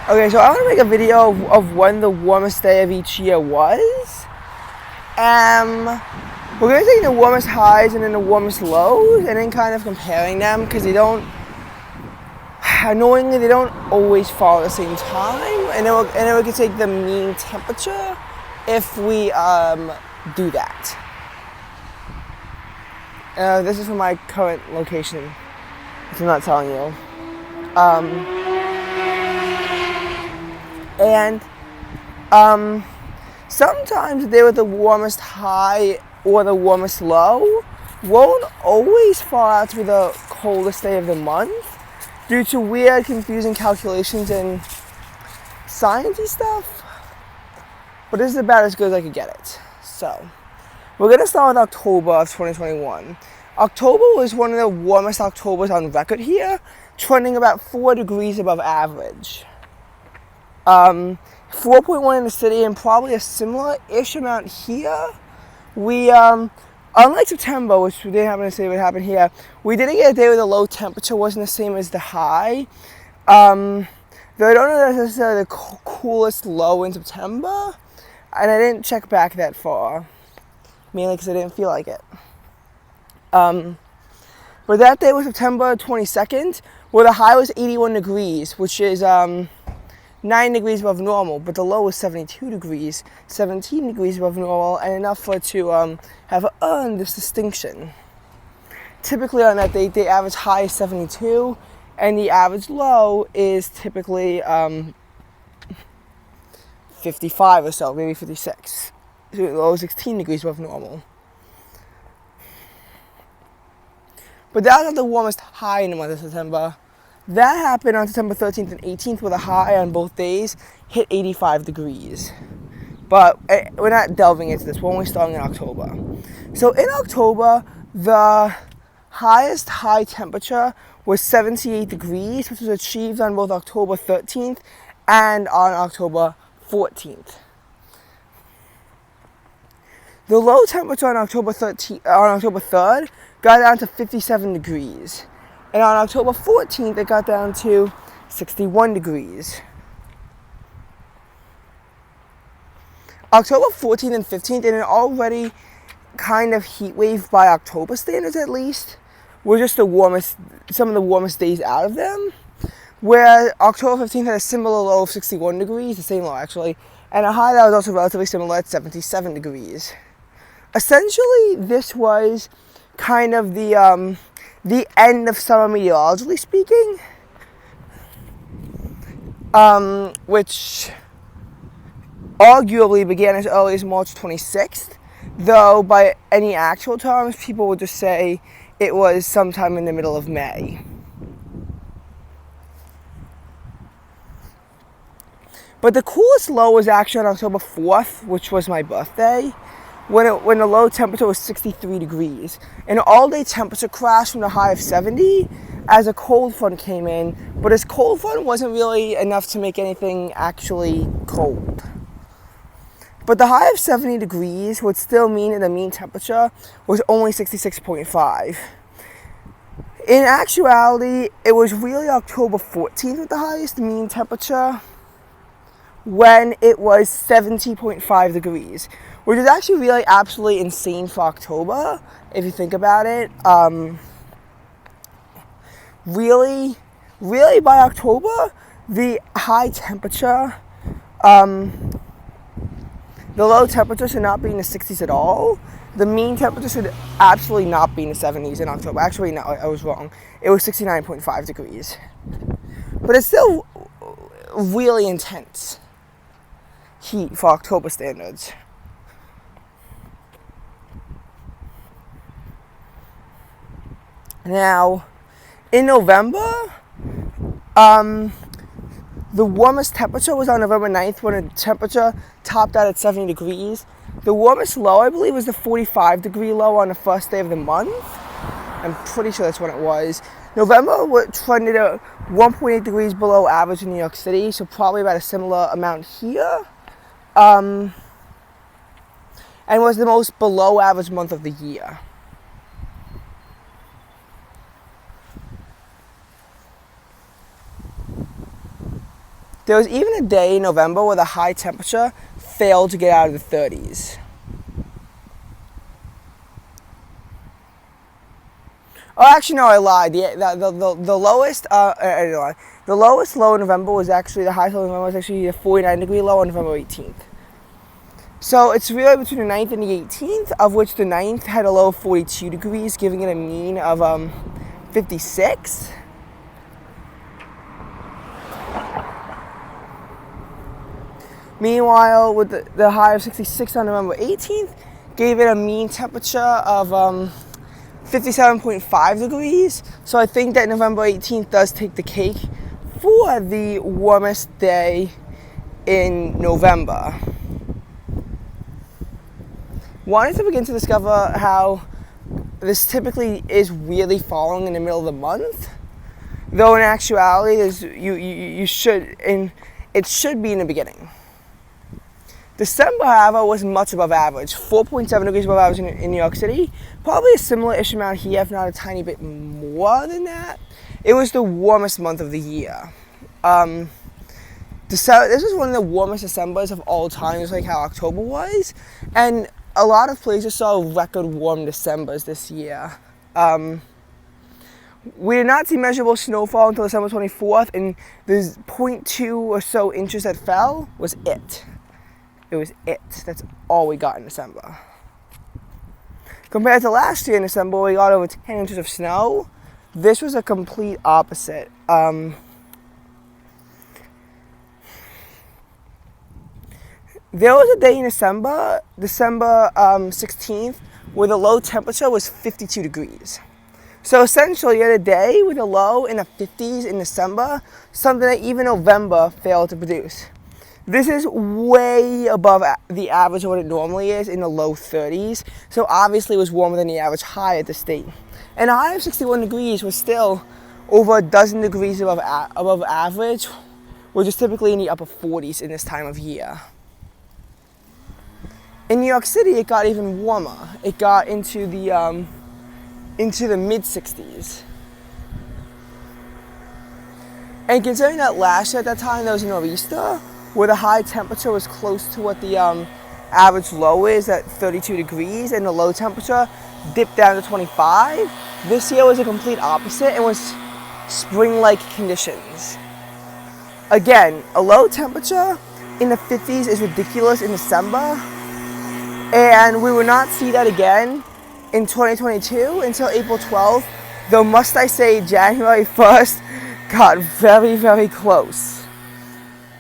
Okay, so I want to make a video of when the warmest day of each year was. We're going to take the warmest highs and then the warmest lows and then kind of comparing them because annoyingly, they don't always fall at the same time. And then we can take the mean temperature if we do that. This is from my current location, which I'm not telling you. Sometimes the day with the warmest high or the warmest low won't always fall out to be the coldest day of the month due to weird, confusing calculations and sciencey stuff. But this is about as good as I could get it. So, we're going to start with October of 2021. October was one of the warmest Octobers on record here, trending about 4 degrees above average. 4.1 in the city and probably a similar-ish amount here. We, unlike September, which we didn't happen to say what happened here, we didn't get a day where the low temperature wasn't the same as the high. Though I don't know that's necessarily the coolest low in September, and I didn't check back that far, mainly because I didn't feel like it. But that day was September 22nd, where the high was 81 degrees, which is 9 degrees above normal, but the low was 72 degrees, 17 degrees above normal, and enough for it to have earned this distinction. Typically on that day, the average high is 72, and the average low is typically 55 or so, maybe 56. So the low is 16 degrees above normal. But that was not the warmest high in the month of September. That happened on September 13th and 18th, where the high on both days hit 85 degrees. But we're not delving into this. We're only starting in October. So in October, the highest high temperature was 78 degrees, which was achieved on both October 13th and on October 14th. The low temperature on October 3rd got down to 57 degrees. And on October 14th, it got down to 61 degrees. October 14th and 15th, in an already kind of heat wave by October standards at least, were just some of the warmest days out of them. Where October 15th had a similar low of 61 degrees, the same low actually, and a high that was also relatively similar at 77 degrees. Essentially, this was kind of the end of summer meteorologically speaking, which arguably began as early as March 26th, though by any actual terms, people would just say it was sometime in the middle of May. But the coolest low was actually on October 4th, which was my birthday, when the low temperature was 63 degrees. An all-day temperature crash from the high of 70 as a cold front came in, but this cold front wasn't really enough to make anything actually cold. But the high of 70 degrees would still mean that the mean temperature was only 66.5. In actuality, it was really October 14th with the highest mean temperature, when it was 70.5 degrees, which is actually really absolutely insane for October, if you think about it. Really by October, the high temperature, the low temperature should not be in the 60s at all. The mean temperature should absolutely not be in the 70s in October. Actually, no, I was wrong. It was 69.5 degrees. But it's still really intense heat for October standards. Now, in November, the warmest temperature was on November 9th when the temperature topped out at 70 degrees. The warmest low, I believe, was the 45 degree low on the first day of the month. I'm pretty sure that's when it was. November trended at 1.8 degrees below average in New York City, so probably about a similar amount here. And was the most below average month of the year. There was even a day in November where the high temperature failed to get out of the 30s. Oh, actually, no, I lied. The lowest low in November was actually, the highest low in November was actually a 49-degree low on November 18th. So it's really between the 9th and the 18th, of which the 9th had a low of 42 degrees, giving it a mean of 56. Meanwhile, with the high of 66 on November 18th, gave it a mean temperature of 57.5 degrees. So I think that November 18th does take the cake for the warmest day in November. Wanted to begin to discover how this typically is really falling in the middle of the month, though in actuality it should be in the beginning. December, however, was much above average, 4.7 degrees above average in New York City, probably a similar-ish amount here, if not a tiny bit more than that. It was the warmest month of the year. This was one of the warmest Decembers of all time, just like how October was, and a lot of places saw record warm Decembers this year. We did not see measurable snowfall until December 24th, and the 0.2 or so inches that fell was it. It was it. That's all we got in December. Compared to last year in December, we got over 10 inches of snow. This was a complete opposite. There was a day in December 16th, where the low temperature was 52 degrees. So essentially, you had a day with a low in the 50s in December, something that even November failed to produce. This is way above the average of what it normally is, in the low 30s. So obviously it was warmer than the average high at the state. And a high of 61 degrees was still over a dozen degrees above average, which is typically in the upper 40s in this time of year. In New York City, it got even warmer. It got into the mid-60s. And considering that last year at that time there was a nor'easter, where the high temperature was close to what the average low is at 32 degrees, and the low temperature dipped down to 25. This year was a complete opposite and was spring-like conditions. Again, a low temperature in the 50s is ridiculous in December, and we will not see that again in 2022 until April 12th, though must I say January 1st got very, very close,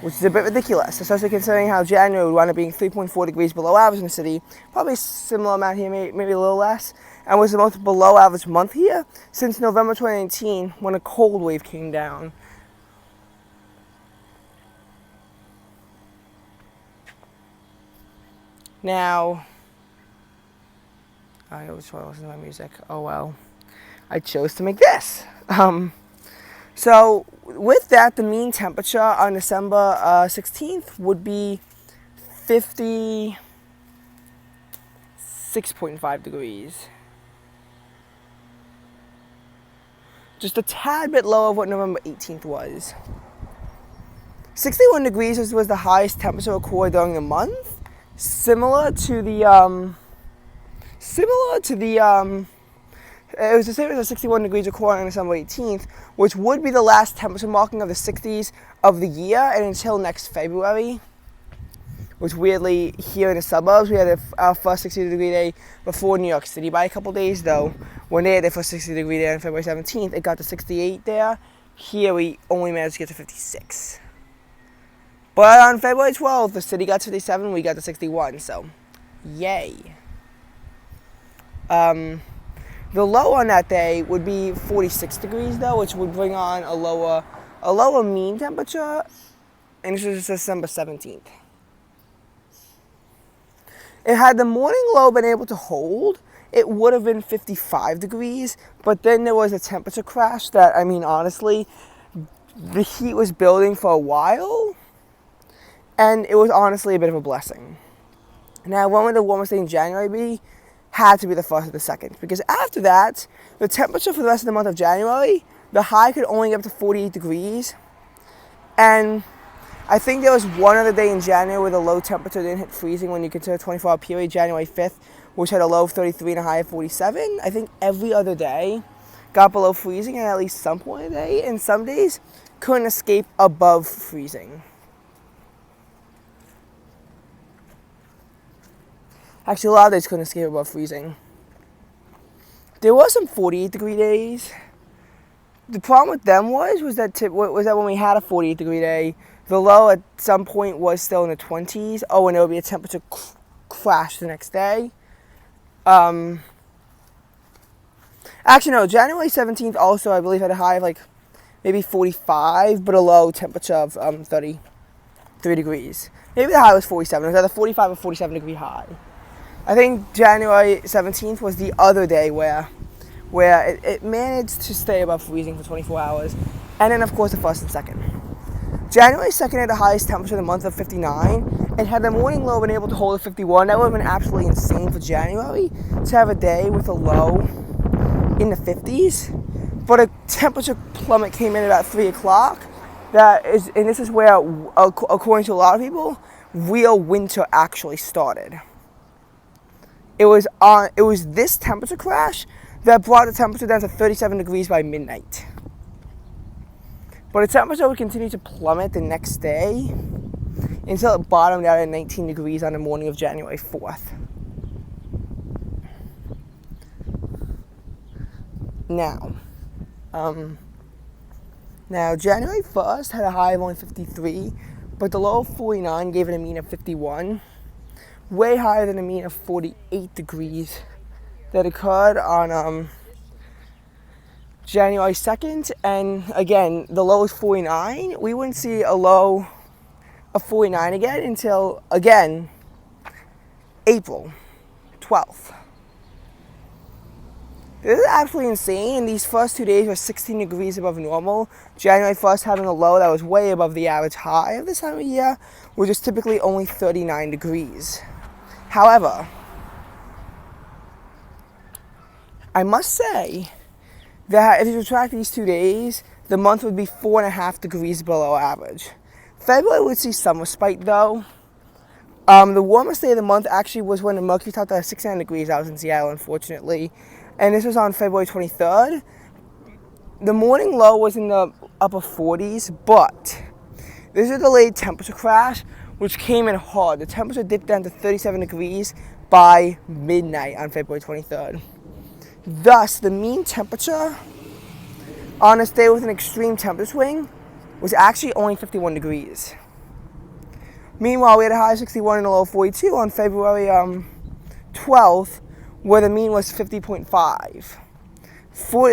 which is a bit ridiculous, especially considering how January would wind up being 3.4 degrees below average in the city, probably a similar amount here, maybe a little less, and was the most below average month here since November 2019, when a cold wave came down. Now, I always try to listen to my music. Oh well, I chose to make this. So with that, the mean temperature on December 16th would be 56.5 degrees. Just a tad bit lower of what November 18th was. 61 degrees was the highest temperature recorded during the month, similar to the it was the same as the 61 degrees recorded on December 18th, which would be the last temperature marking of the 60s of the year, and until next February, which weirdly, here in the suburbs, we had our first 60-degree day before New York City by a couple days, though. When they had their first 60-degree day on February 17th, it got to 68 there. Here, we only managed to get to 56. But on February 12th, the city got to 57, we got to 61, so yay. The low on that day would be 46 degrees, though, which would bring on a lower mean temperature, and this was December 17th. Had the morning low been able to hold, it would have been 55 degrees, but then there was a temperature crash that, I mean, honestly, the heat was building for a while, and it was honestly a bit of a blessing. Now, when would the warmest day in January be? Had to be the 1st or the 2nd, because after that, the temperature for the rest of the month of January, the high could only get up to 48 degrees, and I think there was one other day in January where the low temperature didn't hit freezing when you consider 24-hour period, January 5th, which had a low of 33 and a high of 47. I think every other day got below freezing at least some point of the day, and some days couldn't escape above freezing. Actually, a lot of days couldn't escape above freezing. There was some 48-degree days. The problem with them was that when we had a 48-degree day, the low at some point was still in the 20s. Oh, and there would be a temperature crash the next day. Actually, no, January 17th also, I believe, had a high of like maybe 45, but a low temperature of 33 degrees. Maybe the high was 47. It was either 45 or 47 degree high. I think January 17th was the other day where it managed to stay above freezing for 24 hours. And then, of course, the 1st and 2nd. January 2nd had the highest temperature of the month of 59, and had the morning low been able to hold at 51, that would have been absolutely insane for January to have a day with a low in the 50s. But a temperature plummet came in at about 3 o'clock. And this is where, according to a lot of people, real winter actually started. It was this temperature crash that brought the temperature down to 37 degrees by midnight. But the temperature would continue to plummet the next day until it bottomed out at 19 degrees on the morning of January 4th. Now, January 1st had a high of only 53, but the low of 49 gave it a mean of 51. Way higher than a mean of 48 degrees that occurred on January 2nd. And again, the low is 49. We wouldn't see a low of 49 again until, again, April 12th. This is absolutely insane, and these first 2 days were 16 degrees above normal. January 1st having a low that was way above the average high of this time of year, which is typically only 39 degrees. However, I must say that if you subtract these 2 days, the month would be 4.5 degrees below average. February would see some respite though. The warmest day of the month actually was when the mercury topped at 69 degrees. I was in Seattle, unfortunately. And this was on February 23rd. The morning low was in the upper 40s, but this is a delayed temperature crash, which came in hard. The temperature dipped down to 37 degrees by midnight on February 23rd. Thus, the mean temperature on this day with an extreme temperature swing was actually only 51 degrees. Meanwhile, we had a high of 61 and a low of 42 on February 12th, where the mean was 50.5.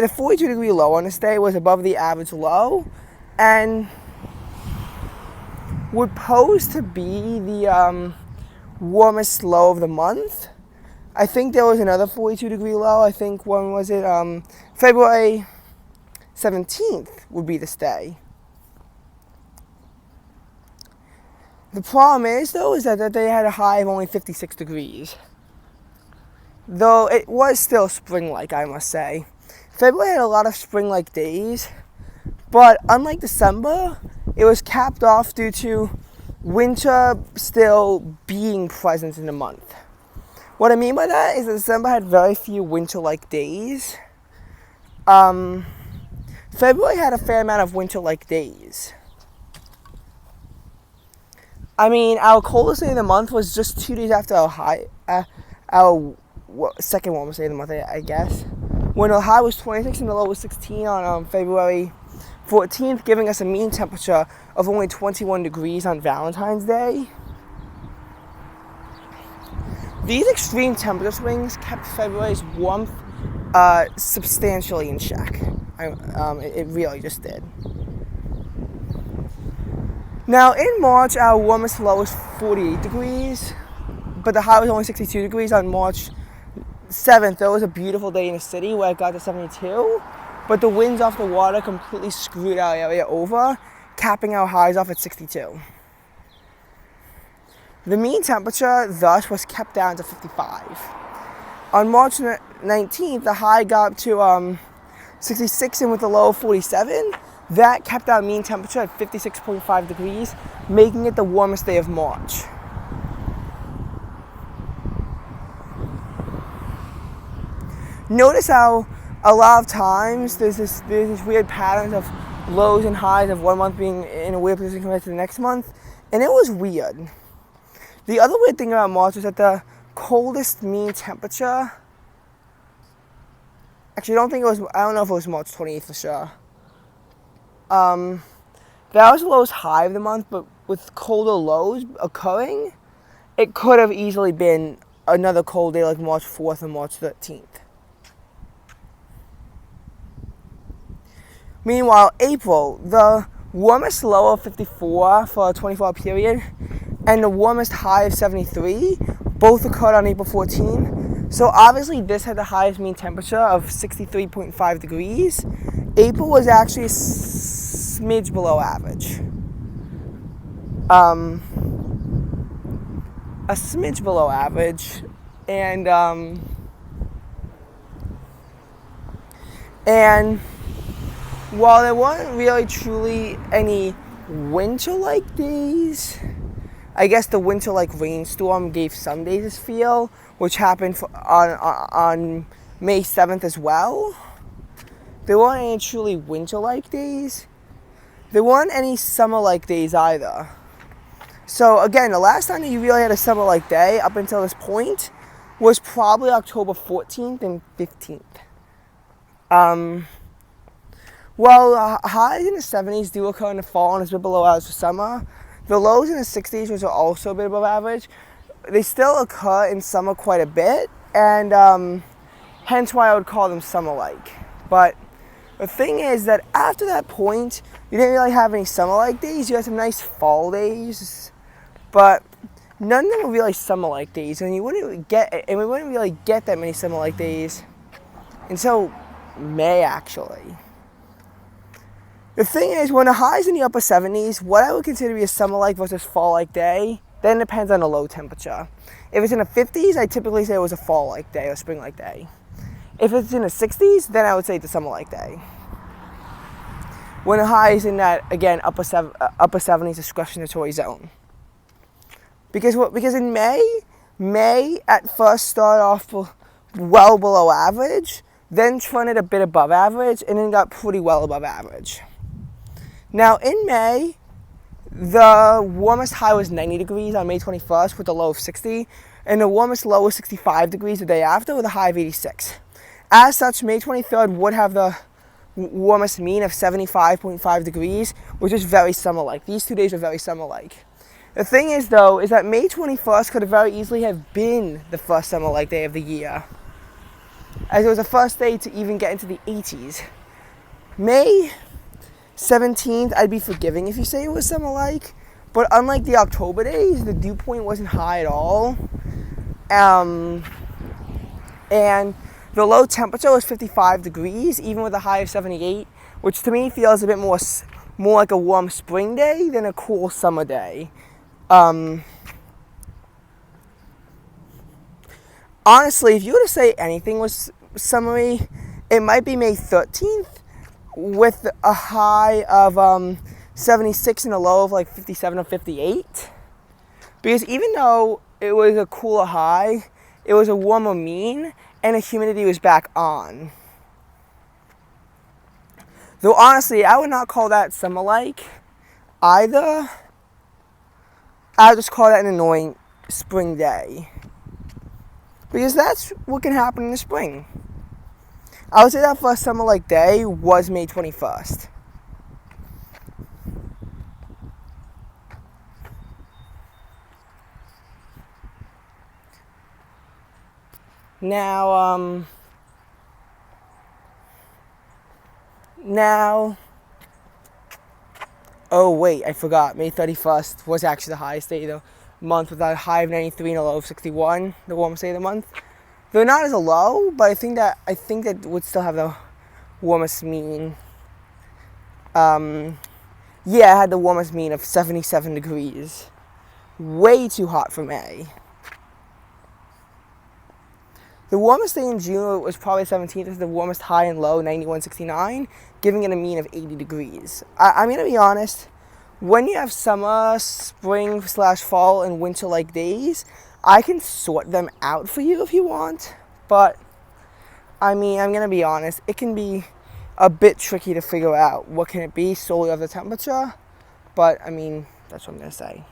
The 42 degree low on this day was above the average low and would pose to be the warmest low of the month. I think there was another 42 degree low. I think, when was it? February 17th would be this day. The problem is, though, is that they had a high of only 56 degrees. Though it was still spring-like, I must say. February had a lot of spring-like days, but unlike December, it was capped off due to winter still being present in the month. What I mean by that is that December had very few winter-like days. February had a fair amount of winter-like days. I mean, our coldest day of the month was just 2 days after our second warmest day of the month, I guess, when the high was 26 and the low was 16 on February 14th, giving us a mean temperature of only 21 degrees on Valentine's Day. These extreme temperature swings kept February's warmth substantially in check. It really just did. Now, in March, our warmest low was 48 degrees, but the high was only 62 degrees on March 7th. There was a beautiful day in the city where it got to 72, but the winds off the water completely screwed our area over, capping our highs off at 62. The mean temperature, thus, was kept down to 55. On March 19th, the high got up to 66, and with the low of 47, That kept our mean temperature at 56.5 degrees, making it the warmest day of March. Notice how a lot of times there's this weird pattern of lows and highs of one month being in a weird position compared to the next month, and it was weird. The other weird thing about March was that the coldest mean temperature, actually I don't know if it was March 28th for sure. That was the lowest high of the month, but with colder lows occurring, it could have easily been another cold day like March 4th or March 13th. Meanwhile, April, the warmest low of 54 for a 24-hour period and the warmest high of 73 both occurred on April 14. So obviously this had the highest mean temperature of 63.5 degrees. April was actually a smidge below average. A smidge below average. And while there weren't really truly any winter-like days, I guess the winter-like rainstorm gave some days this feel, which happened on May 7th as well. There weren't any truly winter-like days. There weren't any summer-like days either. So again, the last time that you really had a summer-like day up until this point was probably October 14th and 15th. Well, highs in the 70s do occur in the fall and it's a bit below average for summer. The lows in the 60s, which are also a bit above average, they still occur in summer quite a bit, and hence why I would call them summer-like. But the thing is that after that point, you didn't really have any summer-like days. You had some nice fall days, but none of them were really summer-like days, and we wouldn't really get that many summer-like days until May, actually. The thing is, when the high's in the upper 70s, what I would consider to be a summer-like versus fall-like day, then it depends on the low temperature. If it's in the 50s, I typically say it was a fall-like day or spring-like day. If it's in the 60s, then I would say it's a summer-like day. When the high is in that, again, upper 70s discretionary zone. Because in May at first started off well below average, then trended a bit above average, and then got pretty well above average. Now, in May, the warmest high was 90 degrees on May 21st with a low of 60, and the warmest low was 65 degrees the day after with a high of 86. As such, May 23rd would have the warmest mean of 75.5 degrees, which is very summer-like. These 2 days are very summer-like. The thing is, though, is that May 21st could have very easily have been the first summer-like day of the year, as it was the first day to even get into the 80s. May 17th, I'd be forgiving if you say it was summer-like, but unlike the October days, the dew point wasn't high at all. And the low temperature was 55 degrees, even with a high of 78, which to me feels a bit more like a warm spring day than a cool summer day. Honestly, if you were to say anything was summery, it might be May 13th with a high of 76 and a low of like 57 or 58. Because even though it was a cooler high, it was a warmer mean, and the humidity was back on. Though honestly, I would not call that summer-like either. I would just call that an annoying spring day. Because that's what can happen in the spring. I would say that first summer-like day was May 21st. Now, oh wait, I forgot. May 31st was actually the highest day of the month with a high of 93 and a low of 61, the warmest day of the month. Though not as a low, but I think that would still have the warmest mean. Yeah, it had the warmest mean of 77 degrees. Way too hot for May. The warmest day in June was probably 17th. Is the warmest high and low, 91.69, giving it a mean of 80 degrees. I'm going to be honest. When you have summer, spring / fall, and winter-like days, I can sort them out for you if you want. But, I mean, I'm going to be honest. It can be a bit tricky to figure out what can it be solely of the temperature. But, I mean, that's what I'm going to say.